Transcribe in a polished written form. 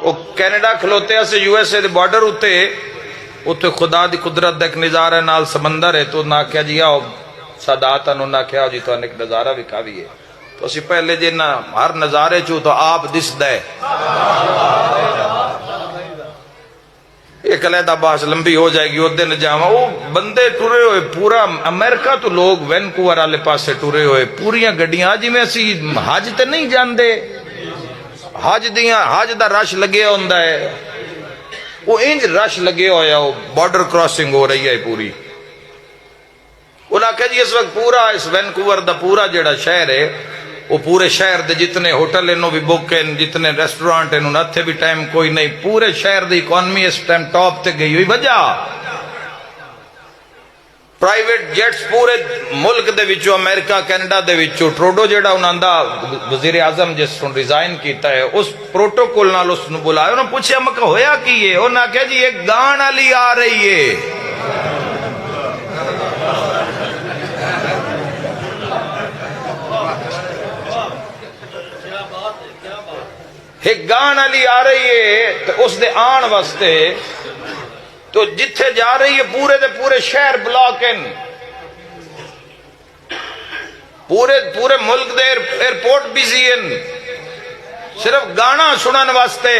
وہ کینیڈا کھلوتے سے U S A they border اتنے خدا دی قدرت دا ایک نظارہ نال سمندر ہے تو نہ کیا جی آؤ سادات انہوں نے کیا جی تو ایک نظارہ بھی کھاوی ہے تو اسی پہلے جی نہ ہر نظارے چو تو آپ دس دے ایک علیحدہ باس لمبی ہو جائے گی ادھر جاوا وہ بندے ٹورے ہوئے پورا امریکہ تو لوگ وینکوور والے پاسے ٹورے ہوئے پوریاں گڈیاں جی میں اسی حج تے نہیں جاندے حج دا رش لگے ہوندا ہے وہ انج رش لگے ہویا وہ بارڈر کراسنگ ہو رہی ہے پوری انہاں کہ جی اس وقت پورا اس وینکوور دا پورا جڑا شہر ہے وہ پورے شہر دے جتنے ہوٹل انہوں بھی بک ہیں جتنے ریسٹورانٹ انہوں نے اتھے بھی ٹائم کوئی نہیں پورے شہر دی اکانومی اس ٹائم ٹاپ تے گئی ہوئی وجہ پرائیویٹ جیٹس پورے ملک دے وچوں امریکہ کینیڈا دے وچوں ٹروڈو جڑا انہاں دا وزیر اعظم جس نے ریزائن کیتا ہے اس پروٹوکول نال اس نے بلایا انہوں نے پوچھا مکہ ہویا کی ہے انہاں کہا جی ایک گان والی آ رہی ہے ایک گان علی آ رہی ہے تو اس دے آن واسطے تو جتھے جا رہی ہے پورے دے پورے شہر بلاک ہیں پورے ملک دے ایئرپورٹ بزی ہیں صرف گانا سنن واسطے